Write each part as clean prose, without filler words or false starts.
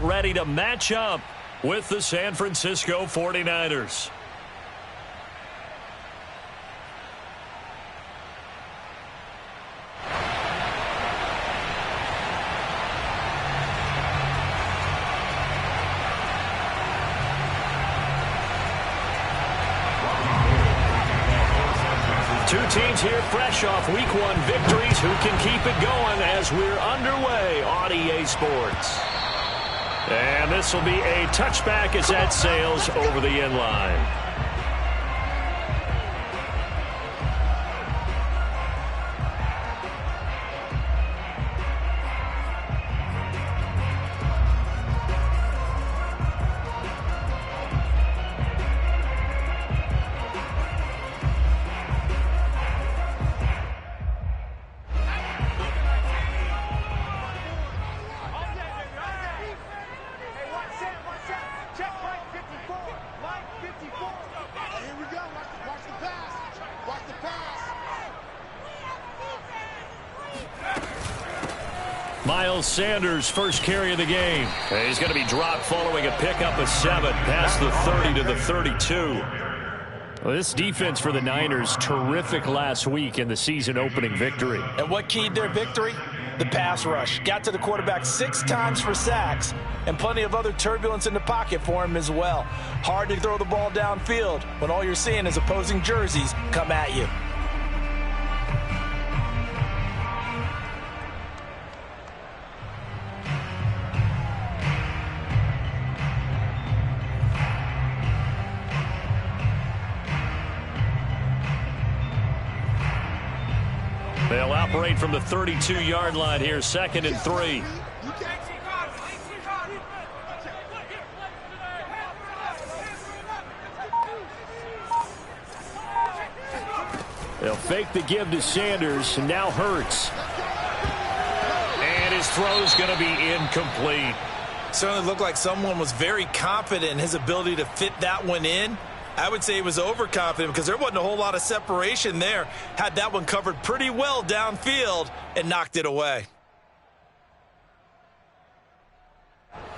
ready to match up with the San Francisco 49ers. Two teams here fresh off Week 1 victories. Who can keep it going as we're underway on EA Sports? And this will be a touchback as that sails over the end line. Miles Sanders, first carry of the game. He's going to be dropped following a pickup of 7 past the 30 to the 32. Well, this defense for the Niners, terrific last week in the season-opening victory. And what keyed their victory? The pass rush. Got to the quarterback 6 times for sacks, and plenty of other turbulence in the pocket for him as well. Hard to throw the ball downfield when all you're seeing is opposing jerseys come at you. They'll operate from the 32-yard line here, 2nd and 3. They'll fake the give to Sanders, and now Hurts. And his throw's going to be incomplete. Certainly looked like someone was very confident in his ability to fit that one in. I would say he was overconfident because there wasn't a whole lot of separation there. Had that one covered pretty well downfield and knocked it away.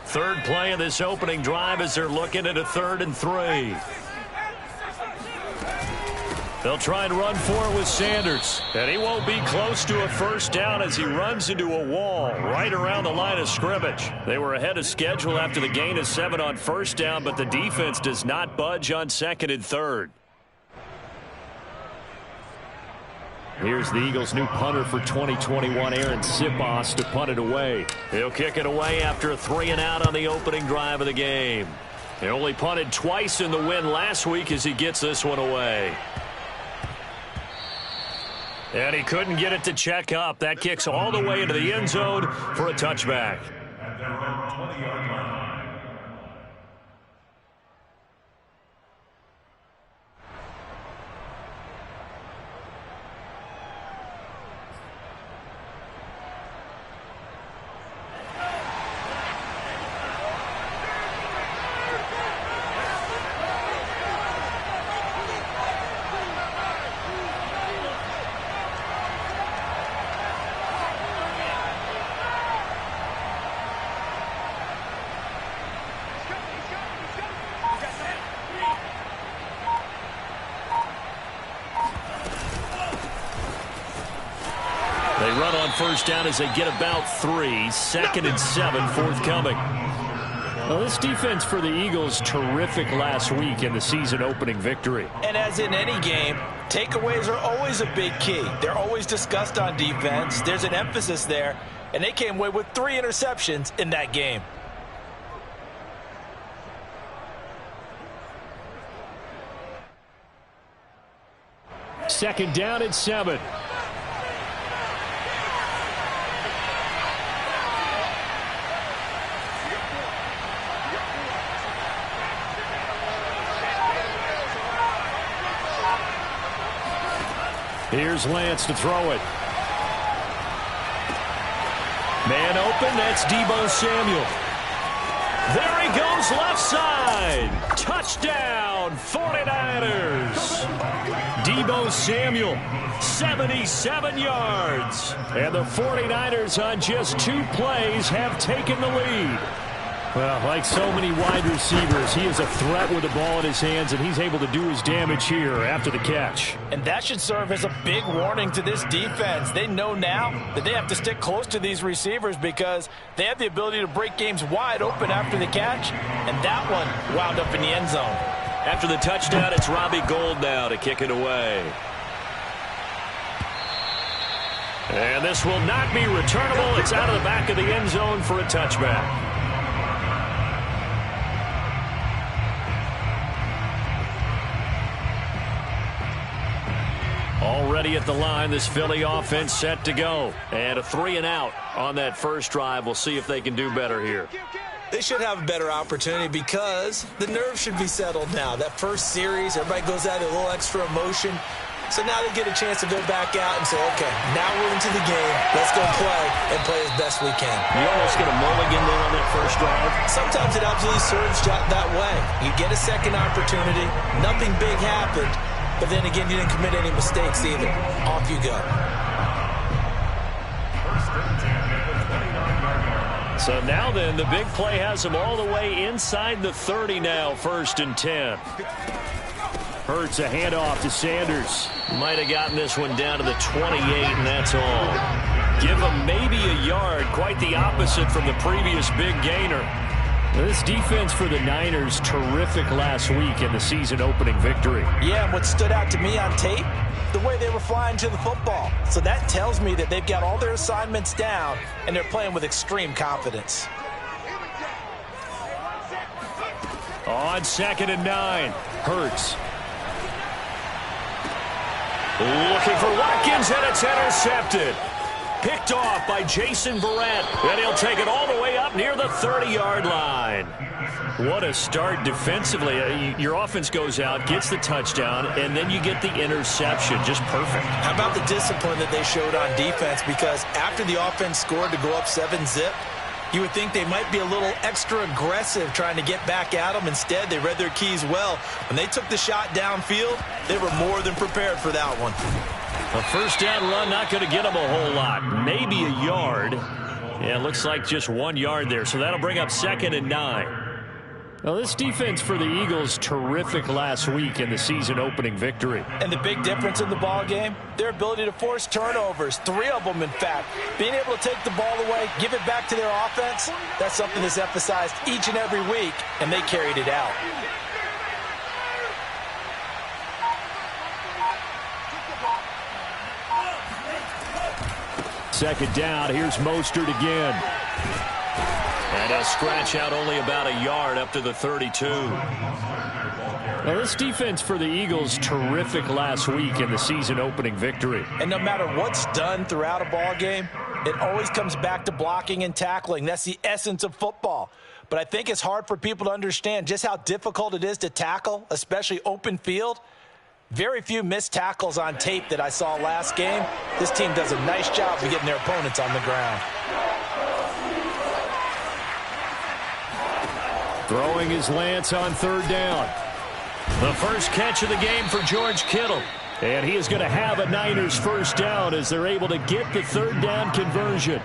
Third play of this opening drive as they're looking at a 3rd and 3. They'll try and run for it with Sanders. And he won't be close to a first down as he runs into a wall right around the line of scrimmage. They were ahead of schedule after the gain of 7 on first down, but the defense does not budge on 2nd and 3rd. Here's the Eagles' new punter for 2021, Aaron Sipos, to punt it away. He'll kick it away after a 3-and-out on the opening drive of the game. He only punted twice in the win last week as he gets this one away. And he couldn't get it to check up. That kicks all the way into the end zone for a touchback. At their own 20-yard line. They run on first down as they get about 3. 2nd and 7 forthcoming. Well, this defense for the Eagles, terrific last week in the season-opening victory. And as in any game, takeaways are always a big key. They're always discussed on defense. There's an emphasis there, and they came away with 3 interceptions in that game. Second down and 7. Here's Lance to throw it. Man open, that's Deebo Samuel. There he goes left side. Touchdown, 49ers. Deebo Samuel, 77 yards. And the 49ers on just 2 plays have taken the lead. Well, like so many wide receivers, he is a threat with the ball in his hands, and he's able to do his damage here after the catch. And that should serve as a big warning to this defense. They know now that they have to stick close to these receivers because they have the ability to break games wide open after the catch, and that one wound up in the end zone. After the touchdown, it's Robbie Gould now to kick it away. And this will not be returnable. It's out of the back of the end zone for a touchback. Already at the line, this Philly offense set to go. And a 3-and-out on that first drive. We'll see if they can do better here. They should have a better opportunity because the nerves should be settled now. That first series, everybody goes out a little extra emotion. So now they get a chance to go back out and say, okay, now we're into the game. Let's go play as best we can. You almost get a mulligan there on that first drive. Sometimes it absolutely serves that way. You get a second opportunity. Nothing big happened. But then again, you didn't commit any mistakes either. Off you go. So now then, the big play has them all the way inside the 30 now, 1st and 10. Hurts a handoff to Sanders. Might have gotten this one down to the 28, and that's all. Give him maybe a yard. Quite the opposite from the previous big gainer. This defense for the Niners, terrific last week in the season-opening victory. Yeah, and what stood out to me on tape, the way they were flying to the football. So that tells me that they've got all their assignments down, and they're playing with extreme confidence. On 2nd and 9, Hurts. Looking for Watkins, and it's intercepted. Picked off by Jason Verrett, and he'll take it all the way up near the 30-yard line. What a start defensively. Your offense goes out, gets the touchdown, and then you get the interception. Just perfect. How about the discipline that they showed on defense? Because after the offense scored to go up 7-zip, you would think they might be a little extra aggressive trying to get back at them. Instead, they read their keys well. When they took the shot downfield, they were more than prepared for that one. A first down run, not going to get them a whole lot. Maybe a yard. Yeah, it looks like just 1 yard there. So that'll bring up 2nd and 9. Well, this defense for the Eagles, terrific last week in the season-opening victory. And the big difference in the ball game, their ability to force turnovers, 3 of them, in fact. Being able to take the ball away, give it back to their offense, that's something that's emphasized each and every week, and they carried it out. Second down, here's Mostert again. And he'll scratch out only about a yard up to the 32. Well, this defense for the Eagles, terrific last week in the season-opening victory. And no matter what's done throughout a ball game, it always comes back to blocking and tackling. That's the essence of football. But I think it's hard for people to understand just how difficult it is to tackle, especially open field. Very few missed tackles on tape that I saw last game. This team does a nice job of getting their opponents on the ground. Throwing his Lance on 3rd down. The first catch of the game for George Kittle. And he is going to have a Niners first down as they're able to get the 3rd down conversion.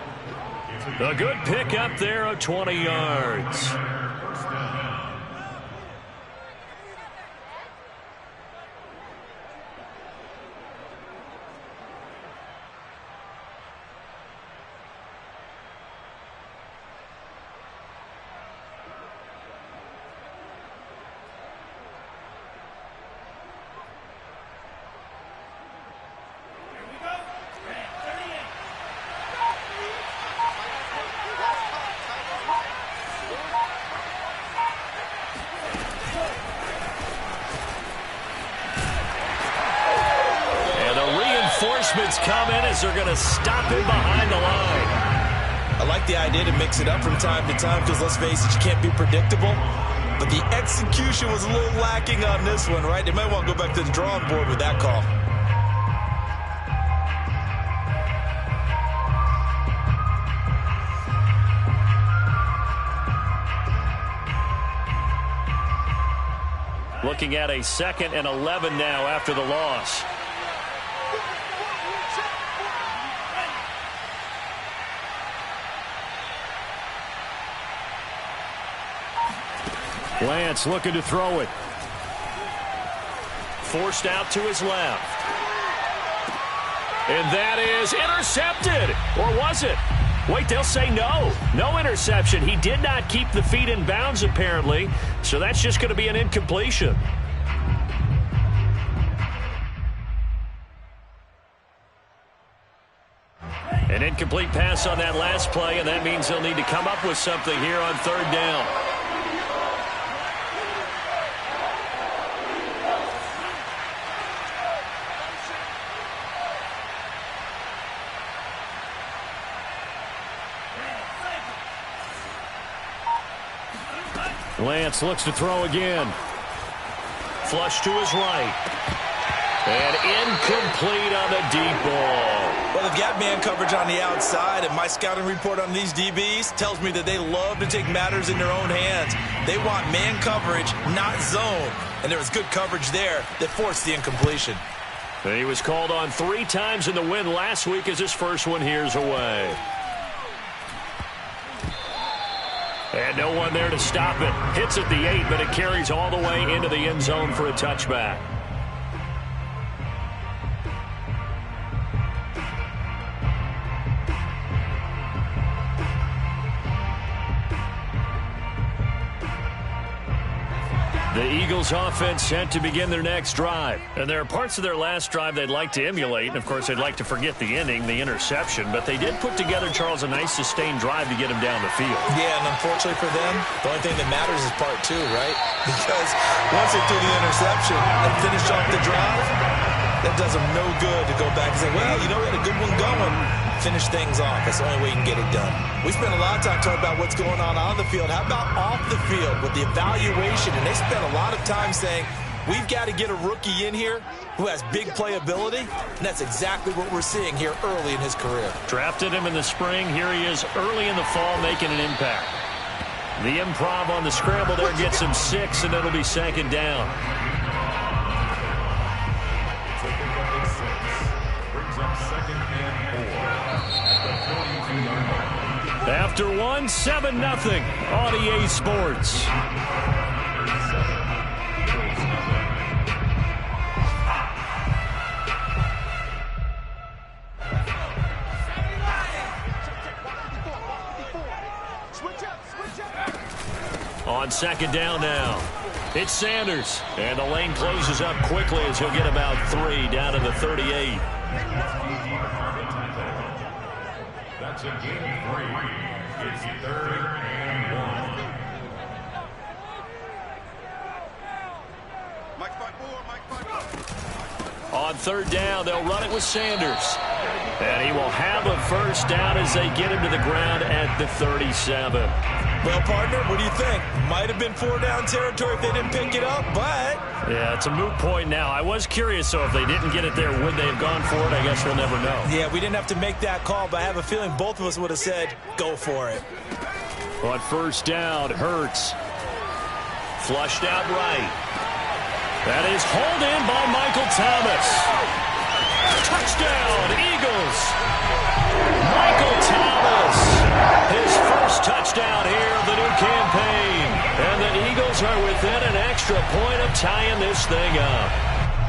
A good pick up there of 20 yards. Reinforcements come in as they're going to stop him behind the line. I like the idea to mix it up from time to time because, let's face it, you can't be predictable. But the execution was a little lacking on this one, right? They might want to go back to the drawing board with that call. Looking at a 2nd and 11 now after the loss. Lance looking to throw it. Forced out to his left. And that is intercepted. Or was it? Wait, they'll say no. No interception. He did not keep the feet in bounds, apparently. So that's just going to be an incompletion. An incomplete pass on that last play, and that means they'll need to come up with something here on third down. Lance looks to throw again. Flush to his right. And incomplete on the deep ball. Well, they've got man coverage on the outside, and my scouting report on these DBs tells me that they love to take matters in their own hands. They want man coverage, not zone. And there was good coverage there that forced the incompletion. And he was called on 3 times in the win last week as his first one here's away. And no one there to stop it. Hits at the 8, but it carries all the way into the end zone for a touchback. The Eagles offense set to begin their next drive. And there are parts of their last drive they'd like to emulate. And, of course, they'd like to forget the ending, the interception. But they did put together, Charles, a nice sustained drive to get him down the field. Yeah, and unfortunately for them, the only thing that matters is part 2, right? Because once they threw the interception and finished off the drive, that does them no good to go back and say, well, you know, we had a good one going. Finish things off. That's the only way you can get it done. We spent a lot of time talking about what's going on the field. How about off the field with the evaluation? And they spent a lot of time saying, we've got to get a rookie in here who has big playability. And that's exactly what we're seeing here early in his career. Drafted him in the spring. Here he is early in the fall making an impact. The improv on the scramble there gets him 6, and it'll be second down. After 1, 7-0 on EA Sports. On second down now. It's Sanders. And the lane closes up quickly as he'll get about 3 down to the 38. That's a gain of 3. It's 3rd and 1. On third down, they'll run it with Sanders. And he will have a first down as they get him to the ground at the 37. Well, partner, what do you think? Might have been 4-down territory if they didn't pick it up, but... Yeah, it's a moot point now. I was curious, so if they didn't get it there, would they have gone for it? I guess we'll never know. Yeah, we didn't have to make that call, but I have a feeling both of us would have said, go for it. On first down, Hurts. Flushed out right. That is hauled in by Michael Thomas. Touchdown, Eagles. Michael Thomas. His first touchdown here of the new campaign. And the Eagles are within an extra point of tying this thing up.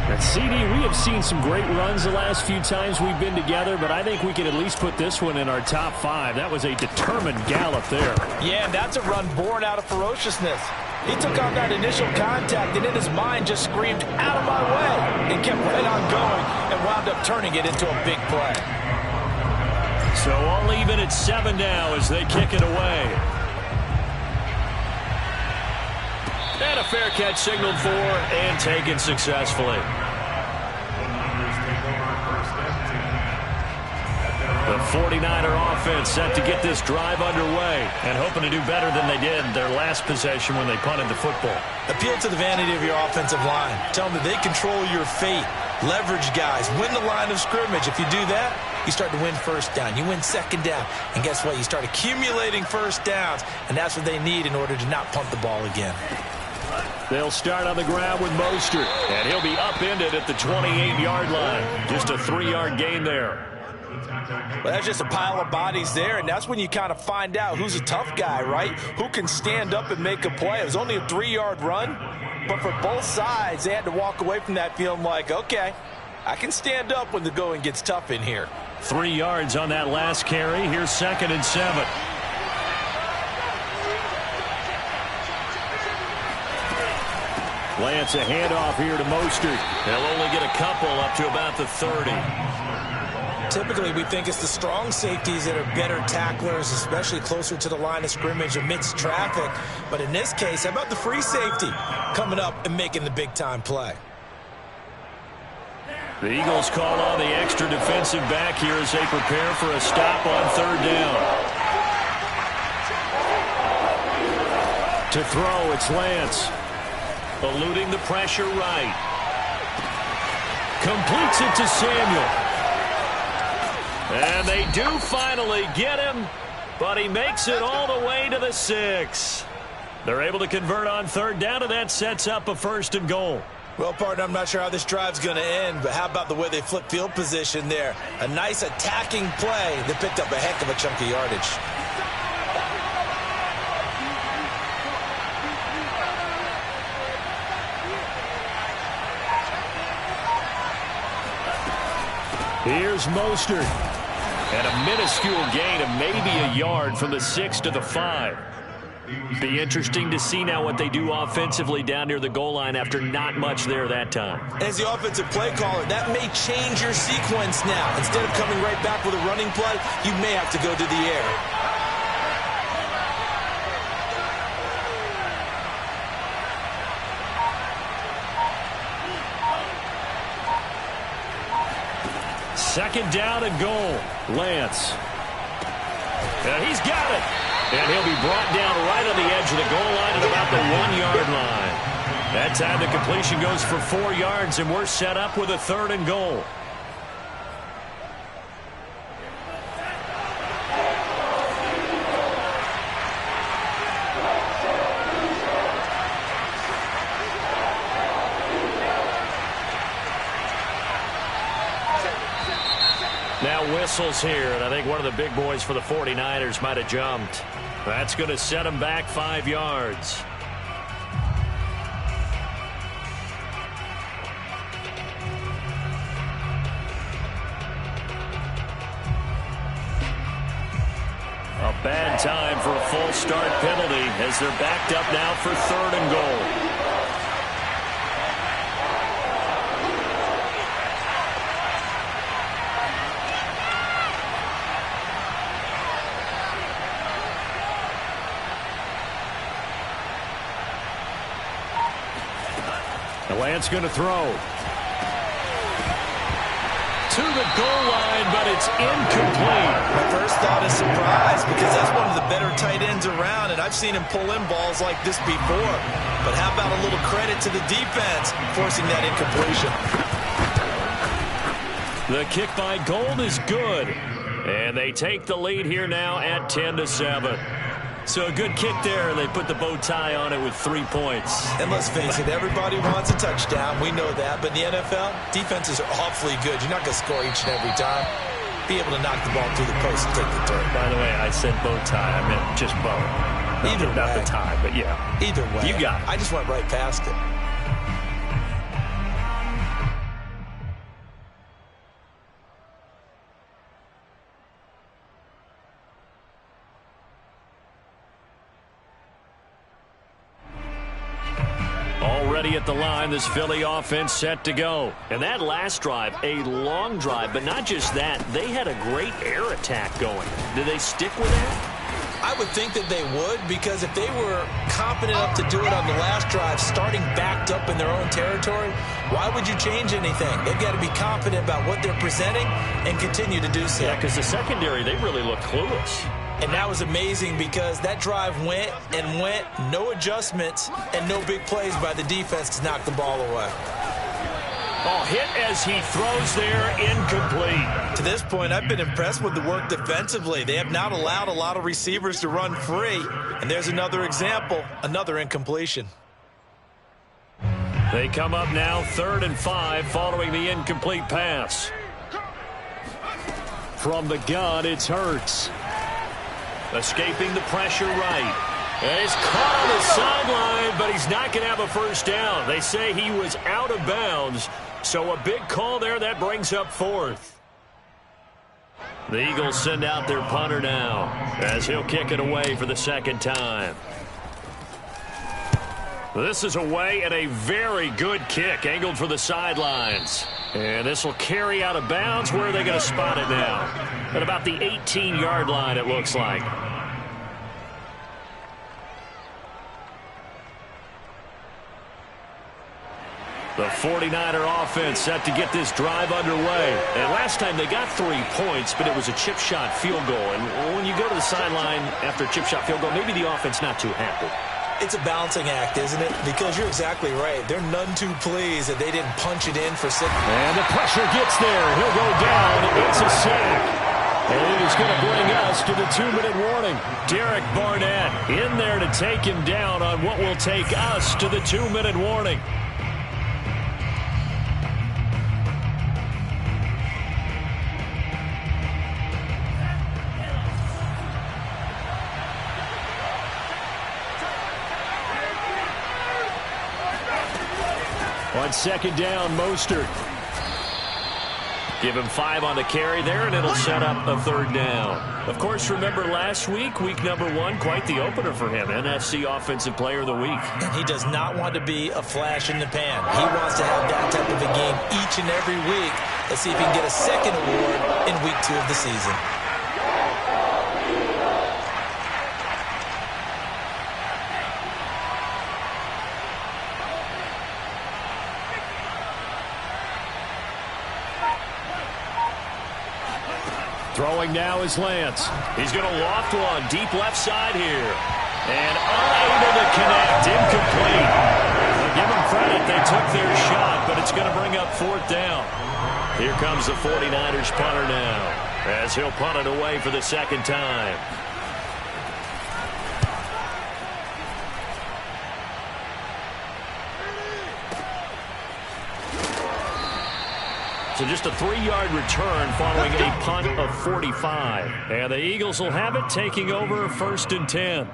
At CD, we have seen some great runs the last few times we've been together, but I think we can at least put this one in our top 5. That was a determined gallop there. Yeah, and that's a run born out of ferociousness. He took on that initial contact and in his mind just screamed, out of my way, and kept right on going and wound up turning it into a big play. So all even at 7 now as they kick it away. And a fair catch signaled for and taken successfully. The 49er offense set to get this drive underway and hoping to do better than they did their last possession when they punted the football. Appeal to the vanity of your offensive line. Tell them that they control your fate. Leverage guys. Win the line of scrimmage. If you do that, you start to win first down. You win second down. And guess what? You start accumulating first downs. And that's what they need in order to not punt the ball again. They'll start on the ground with Mostert. And he'll be upended at the 28-yard line. Just a 3-yard gain there. Well, that's just a pile of bodies there, and that's when you kind of find out who's a tough guy, right? Who can stand up and make a play. It was only a 3-yard run, but for both sides, they had to walk away from that feeling like, okay, I can stand up when the going gets tough in here. 3 yards on that last carry. Here's 2nd and 7. Lance, a handoff here to Mostert. They'll only get a couple up to about the 30. Typically, we think it's the strong safeties that are better tacklers, especially closer to the line of scrimmage amidst traffic. But in this case, how about the free safety coming up and making the big-time play? The Eagles call on the extra defensive back here as they prepare for a stop on 3rd down. To throw, it's Lance. Eluding the pressure right. Completes it to Samuel. And they do finally get him, but he makes it all the way to the 6. They're able to convert on 3rd down, and that sets up a 1st and goal. Well, partner, I'm not sure how this drive's going to end, but how about the way they flip field position there? A nice attacking play that picked up a heck of a chunk of yardage. Here's Mostert. And a minuscule gain of maybe a yard from the 6 to the 5. Be interesting to see now what they do offensively down near the goal line after not much there that time. As the offensive play caller, that may change your sequence now. Instead of coming right back with a running play, you may have to go to the air. Second down and goal. Lance. And he's got it. And he'll be brought down right on the edge of the goal line at about the 1-yard line. That time the completion goes for 4 yards, and we're set up with a 3rd and goal. Now whistles here, and I think one of the big boys for the 49ers might have jumped. That's going to set him back 5 yards. A bad time for a false start penalty as they're backed up now for 3rd and goal. Lance going to throw. To the goal line, but it's incomplete. My first thought is surprise because that's one of the better tight ends around, and I've seen him pull in balls like this before. But how about a little credit to the defense forcing that incompletion? The kick by Gold is good. And they take the lead here now at 10-7. So a good kick there, and they put the bow tie on it with 3 points. And let's face it, everybody wants a touchdown. We know that. But in the NFL, defenses are awfully good. You're not going to score each and every time. Be able to knock the ball through the post and take the turn. By the way, I said bow tie. I meant just bow. Not the tie, but yeah. Either way. You got it. I just went right past it. Already at the line, this Philly offense set to go. And that last drive, a long drive, but not just that. They had a great air attack going. Did they stick with that? I would think that they would, because if they were confident enough to do it on the last drive, starting backed up in their own territory, why would you change anything? They've got to be confident about what they're presenting and continue to do so. Yeah, because the secondary, they really look clueless. And that was amazing because that drive went and went, no adjustments, and no big plays by the defense to knock the ball away. Oh, hit as he throws there, incomplete. To this point, I've been impressed with the work defensively. They have not allowed a lot of receivers to run free. And there's another example, another incompletion. They come up now 3rd and 5 following the incomplete pass. From the gun, it's Hurts. Escaping the pressure right. And he's caught on the sideline, but he's not going to have a first down. They say he was out of bounds, so a big call there. That brings up fourth. The Eagles send out their punter now as he'll kick it away for the second time. This is away and a very good kick angled for the sidelines. And this will carry out of bounds. Where are they going to spot it now? At about the 18-yard line, it looks like. The 49er offense set to get this drive underway. And last time they got 3 points, but it was a chip shot field goal. And when you go to the sideline after a chip shot field goal, maybe the offense not too happy. It's a balancing act, isn't it? Because you're exactly right. They're none too pleased that they didn't punch it in for 6. And the pressure gets there. He'll go down. It's a sack. And it is going to bring us to the 2-minute warning. Derek Barnett in there to take him down on what will take us to the 2-minute warning. On second down, Mostert. Give him 5 on the carry there, and it'll set up a third down. Of course, remember last week, week number 1, quite the opener for him. NFC Offensive Player of the Week. And he does not want to be a flash in the pan. He wants to have that type of a game each and every week. Let's see if he can get a second award in week 2 of the season. Throwing now is Lance. He's going to loft one deep left side here. And unable to connect. Incomplete. Well, give them credit. They took their shot, but it's going to bring up fourth down. Here comes the 49ers punter now as he'll punt it away for the second time. So just a 3-yard return following a punt of 45. And the Eagles will have it, taking over 1st and 10.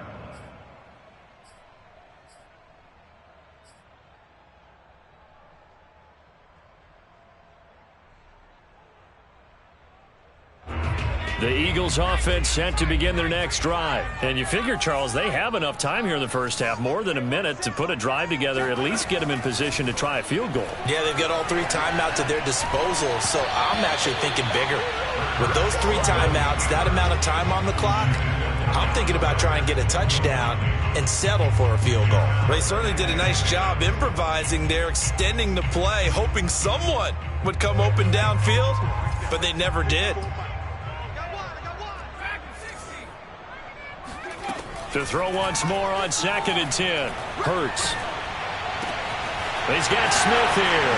The Eagles offense set to begin their next drive. And you figure, Charles, they have enough time here in the first half, more than a minute, to put a drive together, at least get them in position to try a field goal. Yeah, they've got all 3 timeouts at their disposal, so I'm actually thinking bigger. With those 3 timeouts, that amount of time on the clock, I'm thinking about trying to get a touchdown and settle for a field goal. They certainly did a nice job improvising there, extending the play, hoping someone would come open downfield, but they never did. To throw once more on 2nd and 10. Hurts. He's got Smith here.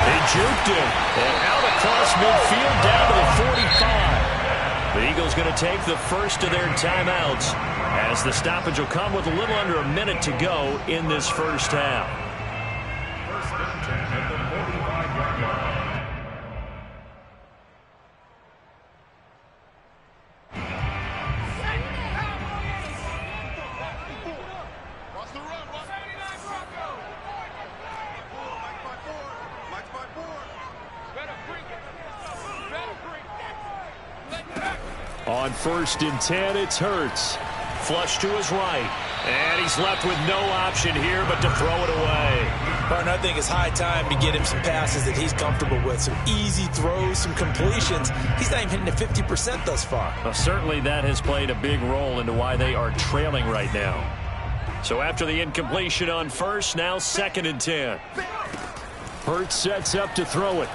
He juked him. And out across midfield down to the 45. The Eagles going to take the first of their timeouts as the stoppage will come with a little under a minute to go in this first half. 1st and 10 at the 45-yard line. On 1st and 10, it's Hurts. Flush to his right. And he's left with no option here but to throw it away. Martin, I think it's high time to get him some passes that he's comfortable with. Some easy throws, some completions. He's not even hitting the 50% thus far. Well, certainly that has played a big role into why they are trailing right now. So after the incompletion on 1st, now 2nd and 10. Hurts sets up to throw it.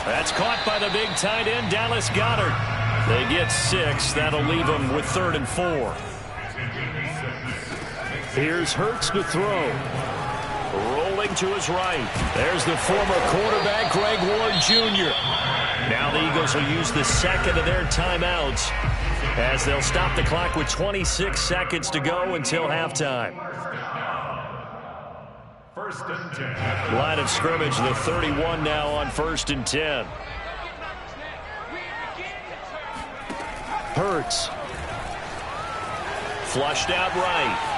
That's caught by the big tight end, Dallas Goedert. They get 6. That'll leave them with 3rd and 4. Here's Hurts to throw. Rolling to his right. There's the former quarterback, Greg Ward Jr. Now the Eagles will use the 2nd of their timeouts as they'll stop the clock with 26 seconds to go until halftime. 1st and 10. Line of scrimmage, the 31 now on 1st and 10. Hurts. Flushed out right.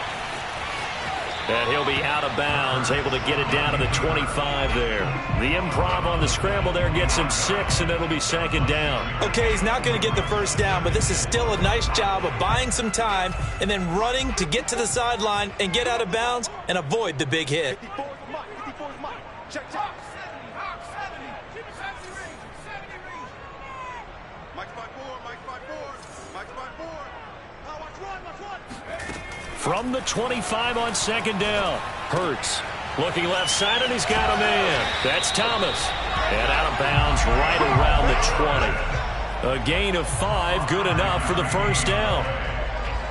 And he'll be out of bounds, able to get it down to the 25 there. The improv on the scramble there gets him 6, and it'll be second down. Okay, he's not going to get the first down, but this is still a nice job of buying some time and then running to get to the sideline and get out of bounds and avoid the big hit. From the 25 on second down. Hurts looking left side, and he's got a man. That's Thomas. And out of bounds right around the 20. A gain of 5, good enough for the first down.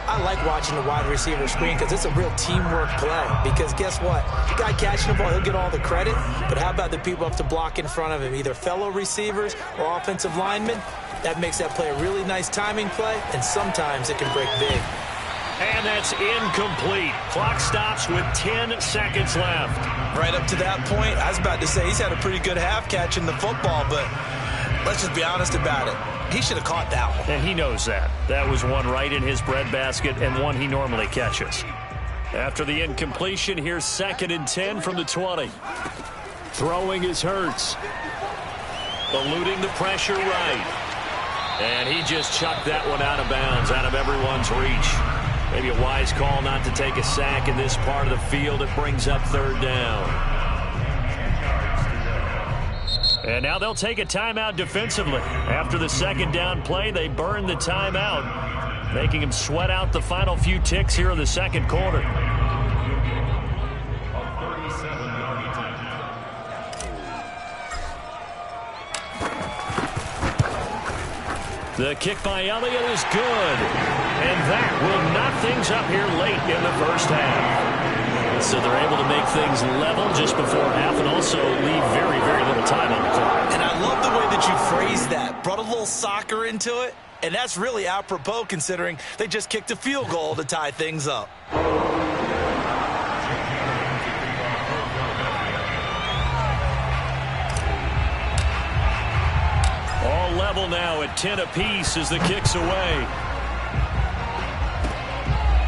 I like watching the wide receiver screen because it's a real teamwork play. Because guess what? The guy catching the ball, he'll get all the credit. But how about the people up to block in front of him, either fellow receivers or offensive linemen? That makes that play a really nice timing play, and sometimes it can break big. And that's incomplete. Clock stops with 10 seconds left. Right up to that point, I was about to say he's had a pretty good half catching the football, but let's just be honest about it. He should have caught that one. And he knows that. That was one right in his breadbasket and one he normally catches. After the incompletion, here's 2nd and 10 from the 20. Throwing is Hurts. Eluding the pressure right. And he just chucked that one out of bounds, out of everyone's reach. Maybe a wise call not to take a sack in this part of the field. It brings up 3rd down. And now they'll take a timeout defensively. After the 2nd down play, they burn the timeout, making him sweat out the final few ticks here in the 2nd quarter. The kick by Elliott is good. And that will knock things up here late in the first half. So they're able to make things level just before half and also leave very, very little time on the clock. And I love the way that you phrased that. Brought a little soccer into it. And that's really apropos considering they just kicked a field goal to tie things up. All level now at 10 apiece as the kick's away.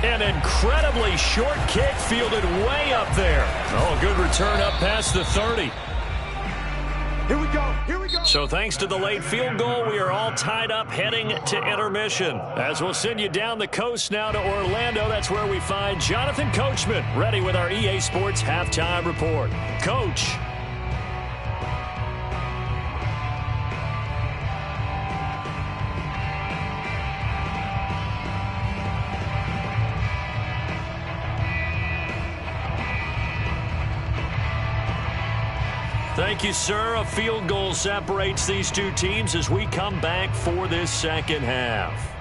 An incredibly short kick fielded way up there. Oh, good return up past the 30. Here we go. Here we go. So thanks to the late field goal, we are all tied up heading to intermission. As we'll send you down the coast now to Orlando, that's where we find Jonathan Coachman ready with our EA Sports halftime report. Coach. Thank you, sir. A field goal separates these two teams as we come back for this 2nd half.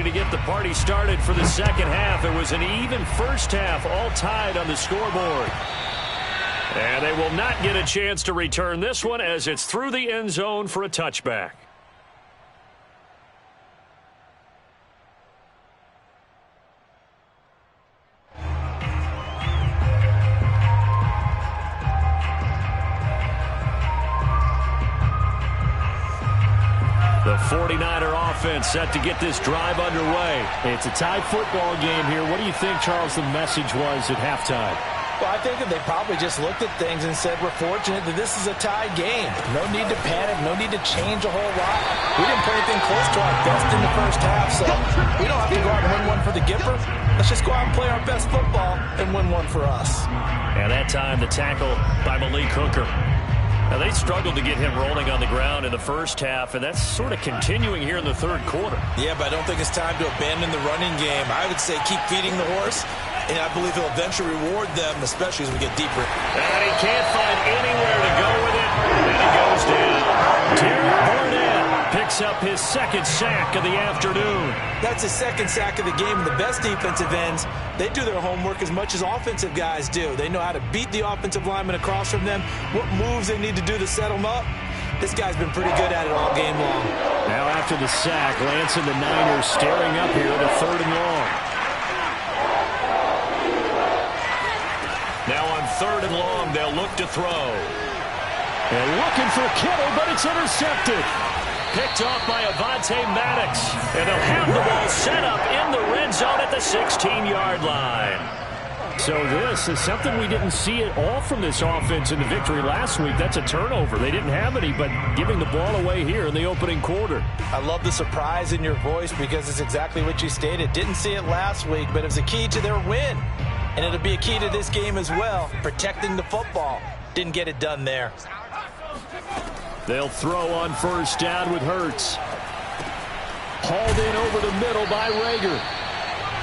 Get the party started for the 2nd half. It was an even first half, all tied on the scoreboard. And they will not get a chance to return this one as it's through the end zone for a touchback. The 49er offense set to get this drive underway. It's a tied football game here. What do you think, Charles, the message was at halftime? Well, I think that they probably just looked at things and said, we're fortunate that this is a tied game. No need to panic. No need to change a whole lot. We didn't play anything close to our best in the first half, so we don't have to go out and win one for the Gipper. Let's just go out and play our best football and win one for us. And that time, the tackle by Malik Hooker. Now, they struggled to get him rolling on the ground in the first half, and that's sort of continuing here in the third quarter. Yeah, but I don't think it's time to abandon the running game. I would say keep feeding the horse And I believe he'll eventually reward them, especially as we get deeper. And he can't find anywhere to go with it. And he goes down. Derek Barnett picks up his second sack of the afternoon. That's his second sack of the game. And the best defensive ends, they do their homework as much as offensive guys do. They know how to beat the offensive lineman across from them, what moves they need to do to set them up. This guy's been pretty good at it all game long. Now after the sack, Lance and the Niners staring up here at a 3rd and long. Now on 3rd and long, they'll look to throw. And looking for Kittle, but it's intercepted. Picked off by Avonte Maddox. And they'll have the ball set up in the red zone at the 16-yard line. So this is something we didn't see at all from this offense in the victory last week. That's a turnover. They didn't have any, but giving the ball away here in the opening quarter. I love the surprise in your voice because it's exactly what you stated. Didn't see it last week, but it was a key to their win. And it'll be a key to this game as well, protecting the football. Didn't get it done there. They'll throw on 1st down with Hurts. Hauled in over the middle by Rager.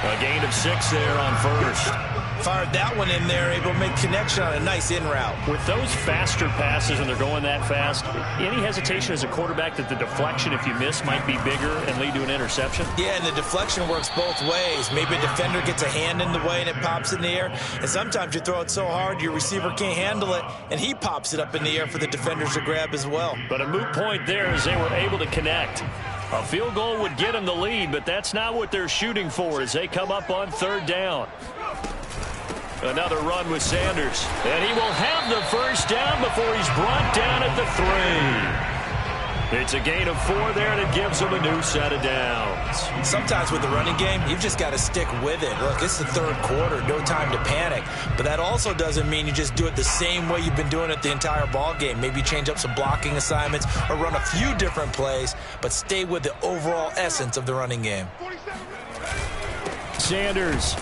A gain of 6 there on 1st. Fired that one in there, able to make connection on a nice in route. With those faster passes and they're going that fast, any hesitation as a quarterback that the deflection, if you miss, might be bigger and lead to an interception? Yeah, and the deflection works both ways. Maybe a defender gets a hand in the way and it pops in the air. And sometimes you throw it so hard your receiver can't handle it, and he pops it up in the air for the defenders to grab as well. But a moot point there as they were able to connect. A field goal would get them the lead, but that's not what they're shooting for as they come up on 3rd down. Another run with Sanders. And he will have the 1st down before he's brought down at the 3. It's a gain of 4 there that gives them a new set of downs. Sometimes with the running game, you've just got to stick with it. Look, it's the 3rd quarter, no time to panic. But that also doesn't mean you just do it the same way you've been doing it the entire ball game. Maybe change up some blocking assignments or run a few different plays, but stay with the overall essence of the running game. Sanders.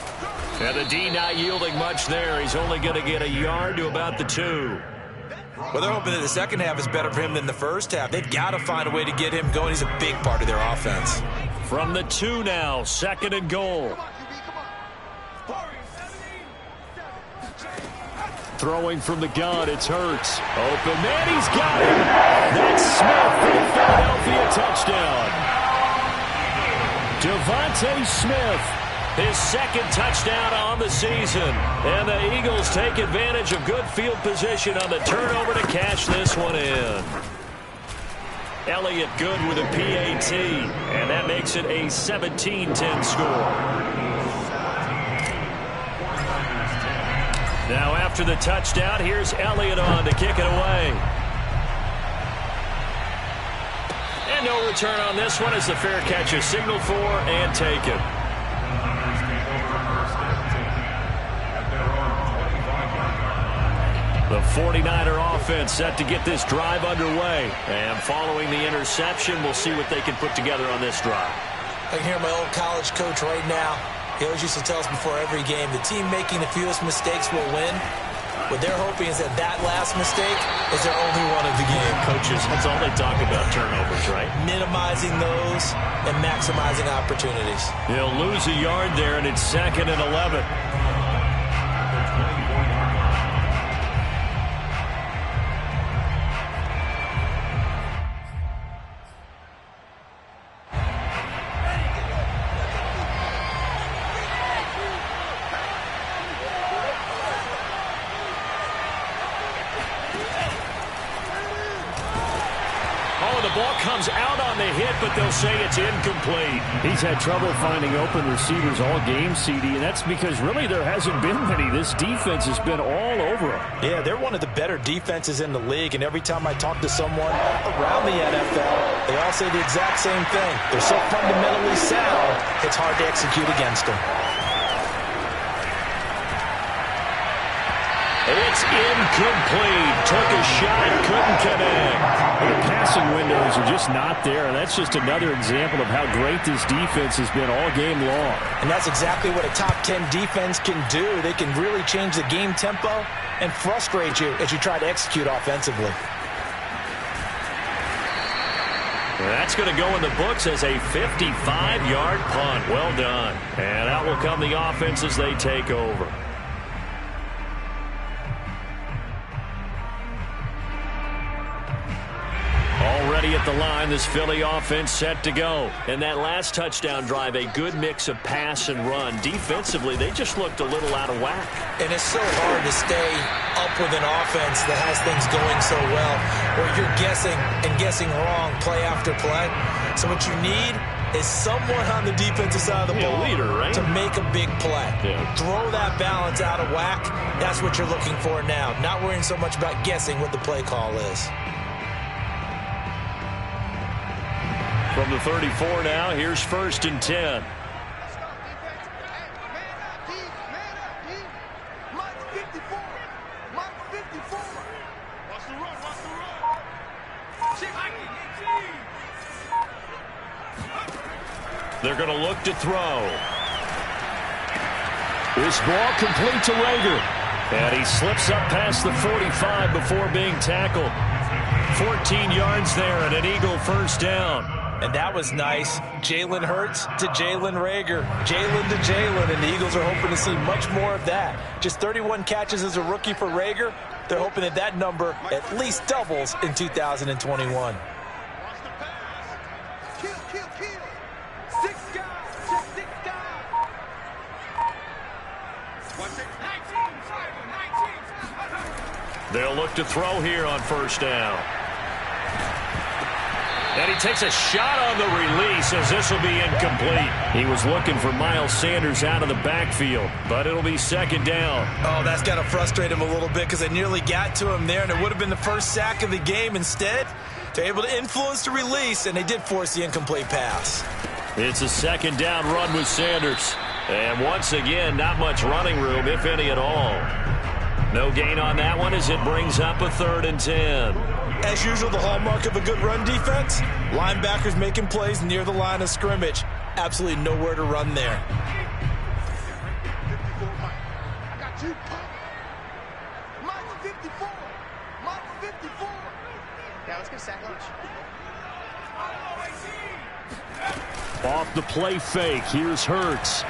And the D not yielding much there. He's only going to get a yard to about the 2. Well, they're hoping that the second half is better for him than the first half. They've got to find a way to get him going. He's a big part of their offense. From the 2 now, 2nd and goal. Throwing from the gun, it's Hurts. Open man, he's got him. That's Smith for the Philadelphia touchdown. Devontae Smith. His 2nd touchdown on the season. And the Eagles take advantage of good field position on the turnover to cash this one in. Elliott good with a PAT. And that makes it a 17-10 score. Now after the touchdown, here's Elliott on to kick it away. And no return on this one as the fair catch is signaled for and taken. The 49er offense set to get this drive underway. And following the interception, we'll see what they can put together on this drive. I can hear my old college coach right now. He always used to tell us before every game, the team making the fewest mistakes will win. What they're hoping is that that last mistake is their only one of the game. Coaches, that's all they talk about, turnovers, right? Minimizing those and maximizing opportunities. He'll lose a yard there, and it's 2nd and 11. Comes out on the hit, but they'll say it's incomplete. He's had trouble finding open receivers all game, CD, and that's because really there hasn't been many. This defense has been all over them. Yeah, they're one of the better defenses in the league, and every time I talk to someone around the NFL, they all say the exact same thing. They're so fundamentally sound, it's hard to execute against them. It's incomplete. Took a shot, couldn't connect. The passing windows are just not there, and that's just another example of how great this defense has been all game long. And that's exactly what a top 10 defense can do. They can really change the game tempo and frustrate you as you try to execute offensively. That's going to go in the books as a 55-yard punt. Well done. And out will come the offense as they take over. Already at the line, this Philly offense set to go. And that last touchdown drive, a good mix of pass and run. Defensively, they just looked a little out of whack. And it's so hard to stay up with an offense that has things going so well, where you're guessing and guessing wrong play after play. So what you need is someone on the defensive side of the ball leader, right? to make a big play. Yeah. Throw that balance out of whack. That's what you're looking for now. Not worrying so much about guessing what the play call is. From the 34 now, here's 1st and 10. They're going to look to throw. This ball complete to Rager. And he slips up past the 45 before being tackled. 14 yards there and an Eagle first down. And that was nice. Jalen Hurts to Jalen Rager. Jalen to Jalen, and the Eagles are hoping to see much more of that. Just 31 catches as a rookie for Rager. They're hoping that that number at least doubles in 2021. They'll look to throw here on 1st down. And he takes a shot on the release as this will be incomplete. He was looking for Miles Sanders out of the backfield, but it'll be 2nd down. Oh, that's got to frustrate him a little bit because they nearly got to him there, and it would have been the first sack of the game. Instead, they're able to influence the release, and they did force the incomplete pass. It's a 2nd down run with Sanders. And once again, not much running room, if any at all. No gain on that one as it brings up a 3rd and 10. As usual, the hallmark of a good run defense, linebackers making plays near the line of scrimmage. Absolutely nowhere to run there. I got you. Mike 54. Mike 54. Yeah, let's go sack lunch. Off the play fake, here's Hurts.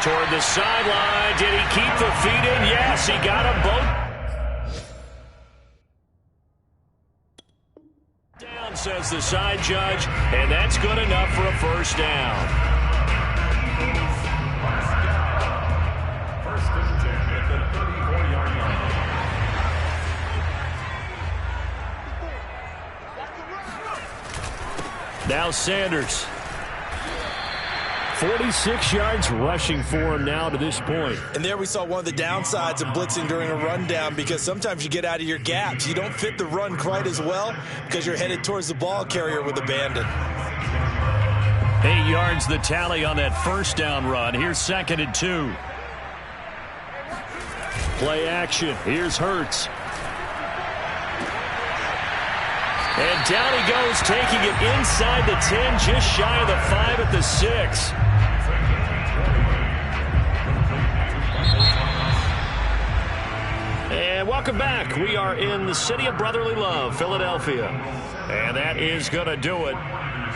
Toward the sideline, did he keep the feet in? Yes, he got them both. Down, says the side judge, and that's good enough for a 1st down. 1st and 10 at the 34-yard line. Now Sanders. 46 yards rushing for him now to this point. And there we saw one of the downsides of blitzing during a rundown, because sometimes you get out of your gaps. You don't fit the run quite as well because you're headed towards the ball carrier with abandon. 8 yards the tally on that 1st down run. Here's 2nd and 2. Play action. Here's Hurts. And down he goes, taking it inside the 10, just shy of the 5 at the 6. And welcome back. We are in the city of brotherly love, Philadelphia. And that is going to do it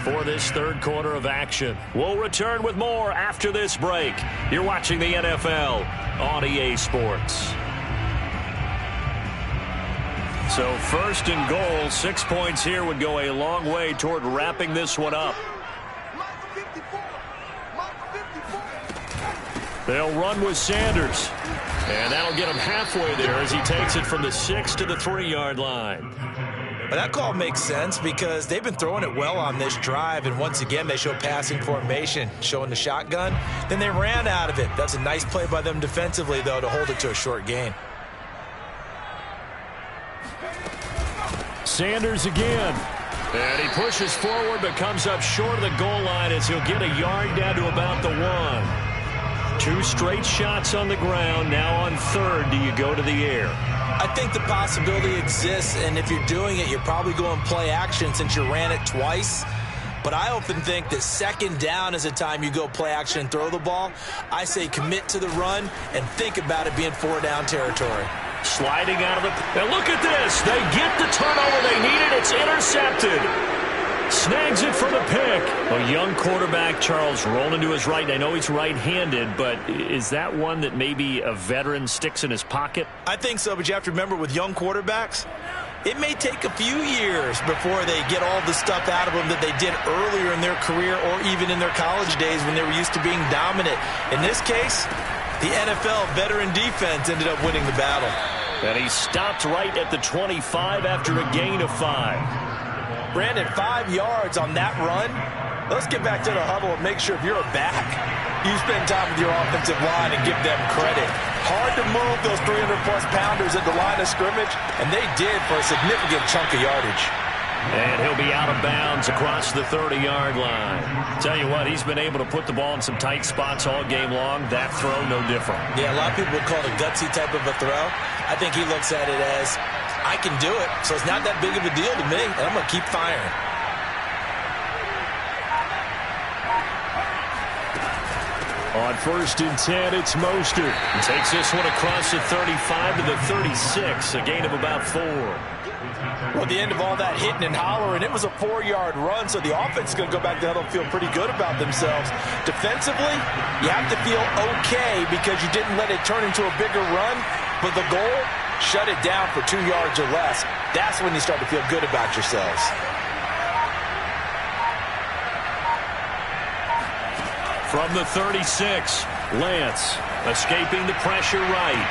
for this 3rd quarter of action. We'll return with more after this break. You're watching the NFL on EA Sports. So 1st and goal, 6 points here would go a long way toward wrapping this one up. They'll run with Sanders. And that'll get him halfway there as he takes it from the 6 to the 3-yard line. But that call makes sense because they've been throwing it well on this drive, and once again they show passing formation, showing the shotgun. Then they ran out of it. That's a nice play by them defensively, though, to hold it to a short gain. Sanders again. And he pushes forward but comes up short of the goal line as he'll get a yard down to about the 1. 2 straight shots on the ground. Now on 3rd, do you go to the air? I think the possibility exists, and if you're doing it, you're probably going play action since you ran it twice. But I often think that 2nd down is a time you go play action and throw the ball. I say commit to the run and think about it being 4-down territory. Sliding out of the... And look at this. They get the turnover they needed. It's intercepted. Snags it for the pick. A young quarterback, Charles, rolling to his right. I know he's right-handed, but is that one that maybe a veteran sticks in his pocket? I think so, but you have to remember with young quarterbacks, it may take a few years before they get all the stuff out of them that they did earlier in their career or even in their college days when they were used to being dominant. In this case, the NFL veteran defense ended up winning the battle. And he stopped right at the 25 after a gain of 5. Brandon, 5 yards on that run. Let's get back to the huddle and make sure if you're a back, you spend time with your offensive line and give them credit. Hard to move those 300-plus pounders at the line of scrimmage, and they did for a significant chunk of yardage. And he'll be out of bounds across the 30-yard line. Tell you what, he's been able to put the ball in some tight spots all game long. That throw, no different. Yeah, a lot of people would call it a gutsy type of a throw. I think he looks at it as, I can do it, so it's not that big of a deal to me, and I'm going to keep firing. On 1st and 10, it's Mostert. He takes this one across the 35 to the 36, a gain of about 4. Well, at the end of all that hitting and hollering, it was a 4-yard run, so the offense is going to go back to the huddle and feel pretty good about themselves. Defensively, you have to feel okay because you didn't let it turn into a bigger run, but the goal, shut it down for 2 yards or less. That's when you start to feel good about yourselves. From the 36, Lance escaping the pressure right.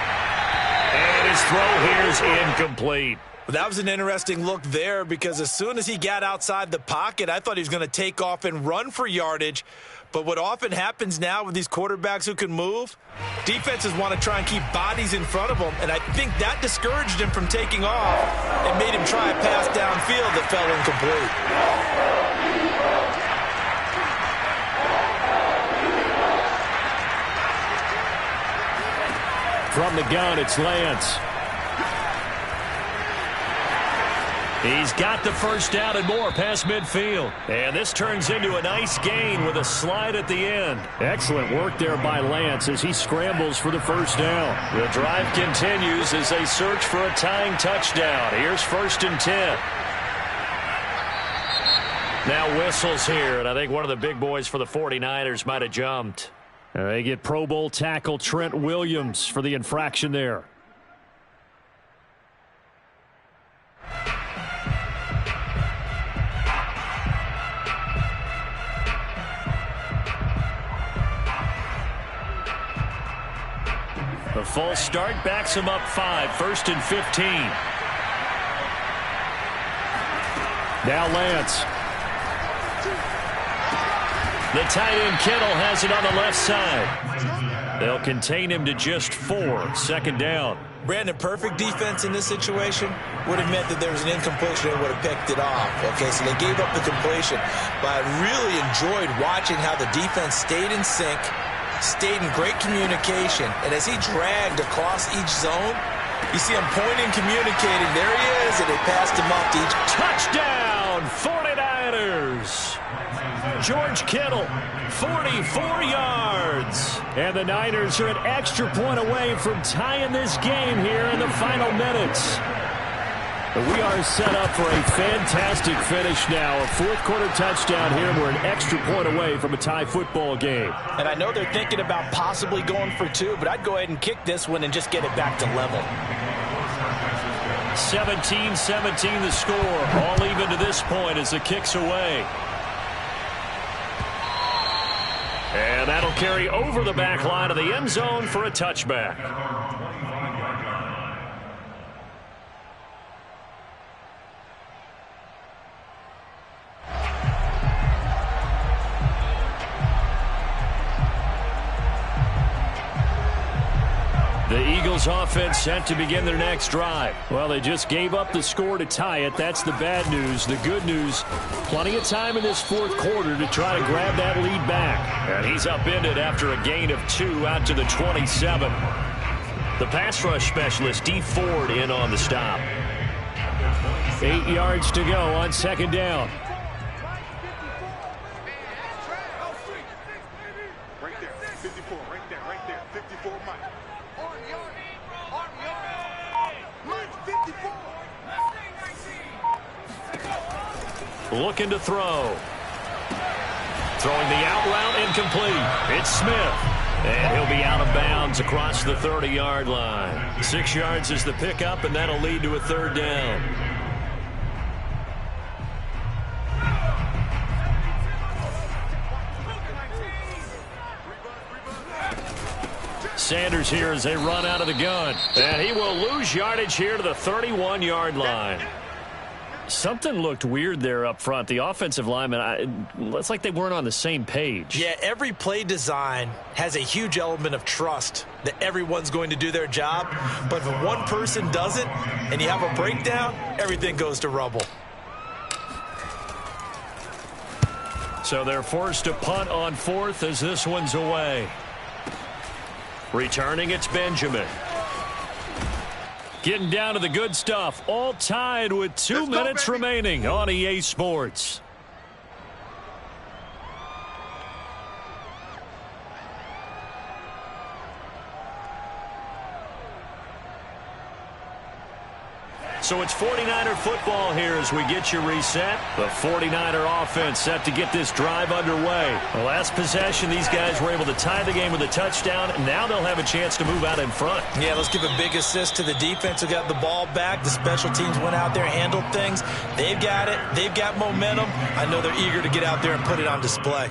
And his throw here is incomplete. That was an interesting look there because as soon as he got outside the pocket, I thought he was going to take off and run for yardage. But what often happens now with these quarterbacks who can move, defenses want to try and keep bodies in front of them, and I think that discouraged him from taking off and made him try a pass downfield that fell incomplete. From the gun, it's Lance. He's got the first down and more past midfield. And this turns into a nice gain with a slide at the end. Excellent work there by Lance as he scrambles for the first down. The drive continues as they search for a tying touchdown. Here's 1st and 10. Now whistles here, and I think one of the big boys for the 49ers might have jumped. They get Pro Bowl tackle Trent Williams for the infraction there. The false start backs him up 5, 1st and 15. Now Lance. The tight end Kittle has it on the left side. They'll contain him to just 4, 2nd down. Brandon, perfect defense in this situation would have meant that there was an incompletion and would have picked it off. Okay, so they gave up the completion. But I really enjoyed watching how the defense stayed in sync, stayed in great communication, and as he dragged across each zone, you see him pointing, communicating. There he is, and they passed him off to each. Touchdown, 49ers! George Kittle, 44 yards. And the Niners are an extra point away from tying this game here in the final minutes. We are set up for a fantastic finish now. A 4th-quarter touchdown here. We're an extra point away from a tie football game. And I know they're thinking about possibly going for 2, but I'd go ahead and kick this one and just get it back to level. 17-17 the score. All even to this point as the kick's away. And that'll carry over the back line of the end zone for a touchback. The Eagles offense set to begin their next drive. Well, they just gave up the score to tie it. That's the bad news. The good news, plenty of time in this 4th quarter to try to grab that lead back. And he's upended after a gain of 2 out to the 27. The pass rush specialist, D. Ford, in on the stop. 8 yards to go on 2nd down. Right there, 54, right there, 54, Mike. looking to throw. Throwing the out route incomplete. It's Smith. And he'll be out of bounds across the 30-yard line. 6 yards is the pickup, and that'll lead to a third down. Sanders here as they run out of the gun. And he will lose yardage here to the 31-yard line. Something looked weird there up front. The offensive linemen, it's like they weren't on the same page. Yeah, every play design has a huge element of trust that everyone's going to do their job. But if one person doesn't and you have a breakdown, everything goes to rubble. So they're forced to punt on 4th as this one's away. Returning, it's Benjamin. Getting down to the good stuff. All tied with 2 minutes remaining on EA Sports. So it's 49er football here as we get you reset. The 49er offense set to get this drive underway. The last possession, these guys were able to tie the game with a touchdown. Now they'll have a chance to move out in front. Yeah, let's give a big assist to the defense who got the ball back. The special teams went out there, handled things. They've got it. They've got momentum. I know they're eager to get out there and put it on display.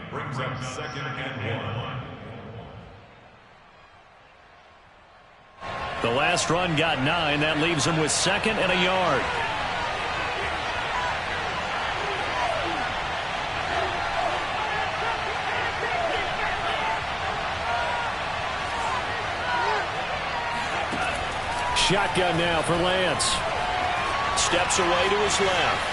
Brings up 2nd and 1. The last run got 9. That leaves him with 2nd and a yard. Shotgun now for Lance. Steps away to his left.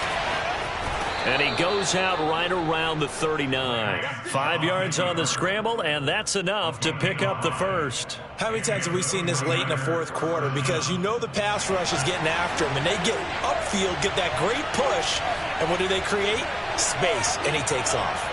And he goes out right around the 39. 5 yards on the scramble, and that's enough to pick up the first. How many times have we seen this late in the 4th quarter? Because you know the pass rush is getting after him, and they get upfield, get that great push, and what do they create? Space, and he takes off.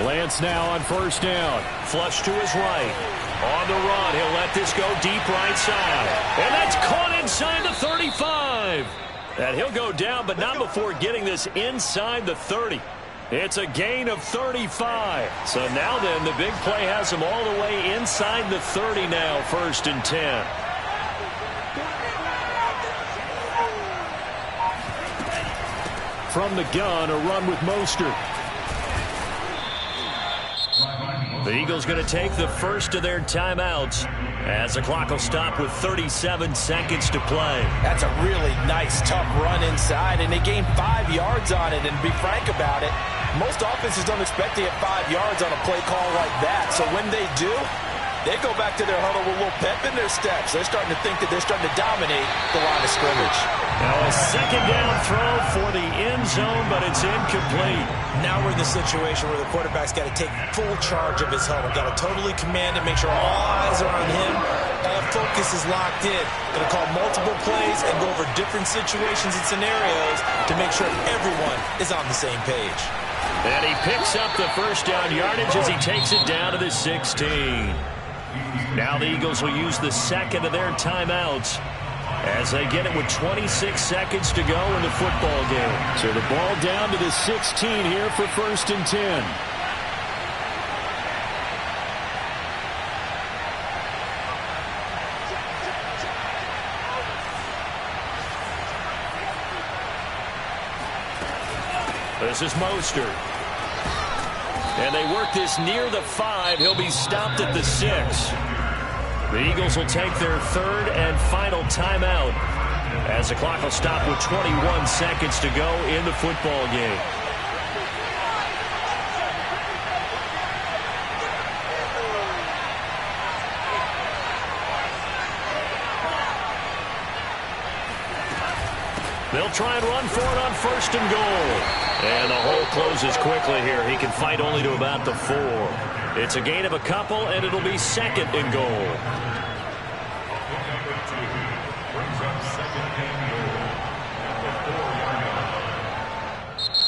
Lance now on 1st down. Flush to his right. On the run, he'll let this go deep right side. And that's caught inside the 35. And he'll go down, but not before getting this inside the 30. It's a gain of 35. So now then, the big play has him all the way inside the 30 now, 1st and 10. From the gun, a run with Mostert. The Eagles going to take the first of their timeouts as the clock will stop with 37 seconds to play. That's a really nice, tough run inside, and they gained 5 yards on it. And to be frank about it, most offenses don't expect to get 5 yards on a play call like that. So when they do, they go back to their huddle with a little pep in their steps. They're starting to think that they're starting to dominate the line of scrimmage. Now a 2nd down throw for the end zone, but it's incomplete. Now we're in the situation where the quarterback's got to take full charge of his huddle. Got to totally command it, make sure all eyes are on him. All focus is locked in. Going to call multiple plays and go over different situations and scenarios to make sure everyone is on the same page. And he picks up the first down yardage as he takes it down to the 16. Now the Eagles will use the second of their timeouts as they get it with 26 seconds to go in the football game. So the ball down to the 16 here for 1st and 10. This is Mostert. And they work this near the 5. He'll be stopped at the 6. The Eagles will take their 3rd and final timeout as the clock will stop with 21 seconds to go in the football game. They'll try and run for it on 1st and goal. And the hole closes quickly here. He can fight only to about the 4. It's a gain of a couple, and it'll be 2nd and goal.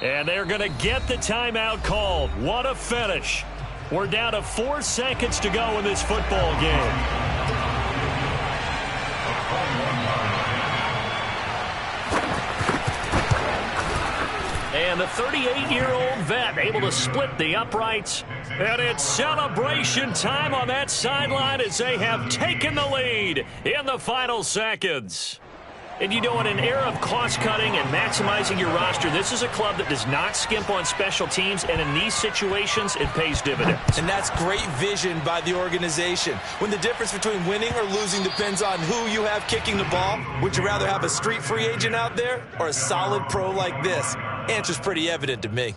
And they're going to get the timeout called. What a finish. We're down to 4 seconds to go in this football game. And the 38-year-old vet able to split the uprights. And it's celebration time on that sideline as they have taken the lead in the final seconds. And you know, in an era of cost-cutting and maximizing your roster, this is a club that does not skimp on special teams, and in these situations, it pays dividends. And that's great vision by the organization. When the difference between winning or losing depends on who you have kicking the ball, would you rather have a street free agent out there or a solid pro like this? Answer's pretty evident to me.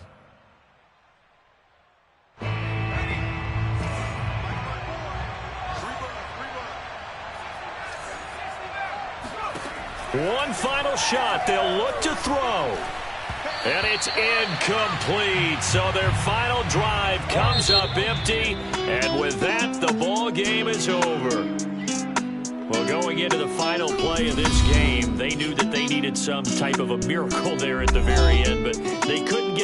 One final shot. They'll look to throw. And it's incomplete. So their final drive comes up empty. And with that, the ball game is over. Well, going into the final play of this game, they knew that they needed some type of a miracle there at the very end, but they couldn't get it.